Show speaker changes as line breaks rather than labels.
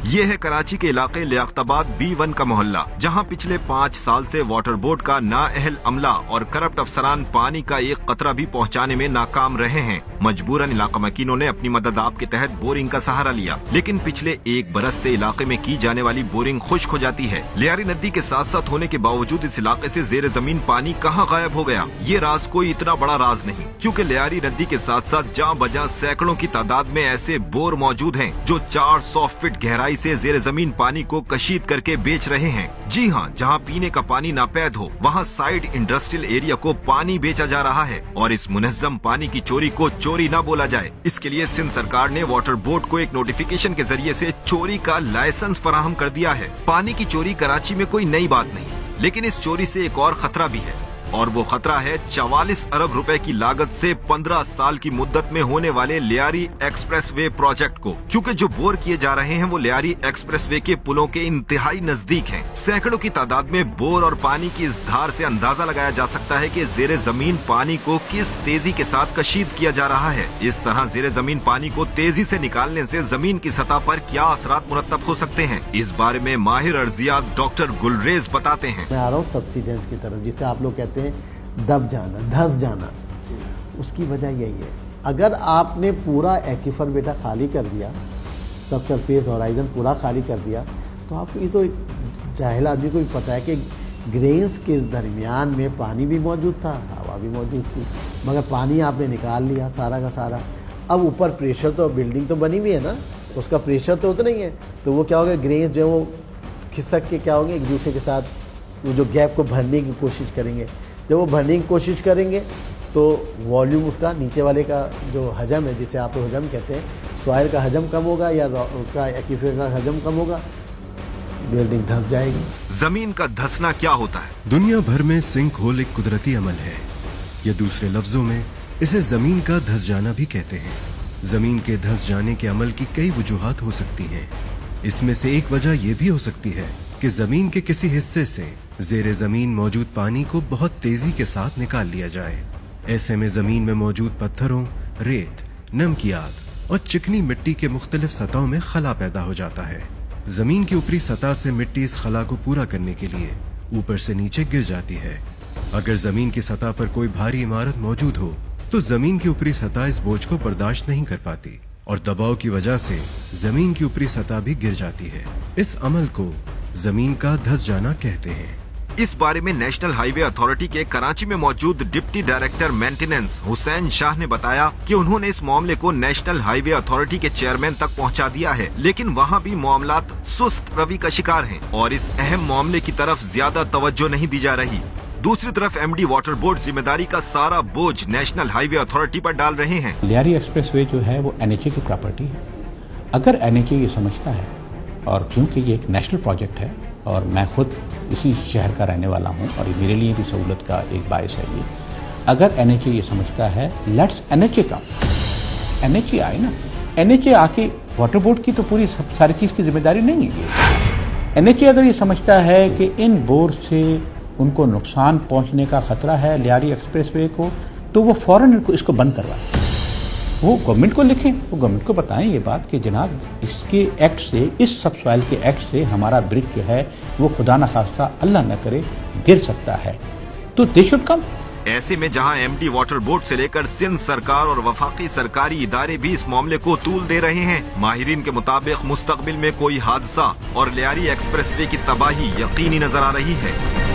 ये है कराची के इलाके लियाकताबाद B1 का मोहल्ला, जहां पिछले 5 साल से वाटर बोर्ड का नाअहल अमला और करप्ट अफसरान पानी का एक कतरा भी पहुंचाने में नाकाम रहे हैं। मजबूरन इलाका मकीनों ने अपनी मदद आप के तहत बोरिंग का सहारा लिया, लेकिन पिछले 1 बरस से इलाके में की जाने वाली बोरिंग खुश्क हो जाती है। लियारी नदी के साथ साथ होने के बावजूद इस इलाके से जेर जमीन पानी कहाँ गायब हो गया, ये राज कोई इतना बड़ा राज नहीं, क्योंकि लियारी नदी के साथ साथ जहाँ बजा सैकड़ों की तादाद में ऐसे बोर मौजूद हैं जो 400 फीट गहराई से जेर जमीन पानी को कशीद करके बेच रहे हैं। जी हाँ, जहाँ पीने का पानी नापैद हो वहाँ साइड इंडस्ट्रियल एरिया को पानी बेचा जा रहा है। और इस मुनज़्ज़म पानी की चोरी को चोरी न बोला जाए, इसके लिए सिंध सरकार ने वाटर बोर्ड को एक नोटिफिकेशन के जरिए से चोरी का लाइसेंस फराहम कर दिया है। पानी की चोरी कराची में कोई नई बात नहीं, लेकिन इस चोरी से एक और खतरा भी है, और वो खतरा है 44 अरब रुपए की लागत से 15 साल की मुद्दत में होने वाले लियारी एक्सप्रेसवे प्रोजेक्ट को, क्योंकि जो बोर किए जा रहे हैं वो लियारी एक्सप्रेसवे के पुलों के इंतहाई नजदीक हैं। सैकड़ों की तादाद में बोर और पानी की इस धार से अंदाजा लगाया जा सकता है कि जेरे जमीन पानी को किस तेजी के साथ कशीद किया जा रहा है। इस तरह जेरे जमीन पानी को तेजी से निकालने से जमीन की सतह पर क्या असरात मुरत्तब हो सकते हैं, इस बारे में माहिर अर्जियात डॉक्टर गुलरेज बताते हैं।
मैं आ रहा हूँ सब्सिडेंस की तरफ, जिसे आप लोग कहते हैं दब जाना, धस जाना। उसकी वजह यही है, अगर आपने पूरा एक्वीफर बेटा खाली कर दिया, सब सरफेस होराइजन पूरा खाली कर दिया, तो आपको ये तो जाहिल आदमी को भी पता है कि ग्रेन्स के दरमियान में पानी भी मौजूद था, हवा भी मौजूद थी, मगर पानी आपने निकाल लिया सारा का सारा। अब ऊपर प्रेशर तो, बिल्डिंग तो बनी हुई है ना, उसका प्रेशर तो उतना ही है, तो वो क्या होगा, ग्रेन्स जो है वो खिसक के क्या होंगे, एक दूसरे के साथ वो जो गैप को भरने की कोशिश करेंगे। जब वो भरने की कोशिश करेंगे तो वॉल्यूम उसका नीचे वाले का जो हजम है, जिसे आप हजम कहते हैं, सॉइल का हजम कम होगा या उसका एक्वीफर का हजम कम होगा, बिल्डिंग धंस जाएगी।
जमीन का धंसना क्या होता है?
दुनिया भर में सिंक होल एक कुदरती अमल है, या दूसरे लफ्जों में इसे जमीन का धंस जाना भी कहते हैं। जमीन के धंस जाने के अमल की कई वजूहात हो सकती हैं। इसमें से एक वजह यह भी हो सकती है कि जमीन के किसी हिस्से से जेरे जमीन मौजूद पानी को बहुत तेजी के साथ निकाल लिया जाए। ऐसे में जमीन में मौजूद पत्थरों, रेत, नमकियात और चिकनी मिट्टी के मुख्तलिफ सतहों में खला पैदा हो जाता है। जमीन की ऊपरी सतह से मिट्टी इस खला को पूरा करने के लिए ऊपर से नीचे गिर जाती है। अगर जमीन की सतह पर कोई भारी इमारत मौजूद हो तो जमीन की ऊपरी सतह इस बोझ को बर्दाश्त नहीं कर पाती और दबाव की वजह से जमीन की ऊपरी सतह भी गिर जाती है। इस अमल को जमीन का धंस जाना कहते हैं।
इस बारे में नेशनल हाईवे अथॉरिटी के कराची में मौजूद deputy director maintenance Hussain Shah ने बताया कि उन्होंने इस मामले को नेशनल हाईवे अथॉरिटी के चेयरमैन तक पहुंचा दिया है, लेकिन वहां भी मामलात सुस्त रवि का शिकार हैं और इस अहम मामले की तरफ ज्यादा तवज्जो नहीं दी जा रही। दूसरी तरफ एमडी वाटर बोर्ड जिम्मेदारी का सारा बोझ नेशनल हाईवे अथॉरिटी पर डाल रहे हैं।
लियारी एक्सप्रेसवे जो है वो एनएचए की प्रॉपर्टी है। अगर एनएचए ये समझता है, और क्योंकि ये एक नेशनल प्रोजेक्ट है और मैं खुद इसी शहर का रहने वाला हूँ और मेरे लिए भी सहूलत का एक बायस है ये, अगर एनएचए ये समझता है लेट्स एनएचए का, एनएचए आए ना, एनएचए आके वाटर बोर्ड की तो पूरी सारी चीज़ की जिम्मेदारी नहीं है ये। एनएचए अगर ये समझता है कि इन बोर से उनको नुकसान पहुँचने का खतरा है लियारी एक्सप्रेसवे को, तो वो फौरन इसको बंद करवाए। वो गवर्नमेंट को लिखें, वो गवर्नमेंट को बताएं ये बात कि जनाब इसके एक्ट से, इस सब सॉइल के एक्ट से हमारा ब्रिज जो है वो खुदा न खास्ता अल्लाह न करे गिर सकता है, तो दे शुड कम।
ऐसे में जहां एमडी वाटर बोर्ड से लेकर सिंध सरकार और वफाकी सरकारी इदारे भी इस मामले को तूल दे रहे हैं, माहिरीन के मुताबिक मुस्तकबिल में कोई हादसा और लियारी एक्सप्रेसवे की तबाही यकीनी नजर आ रही है।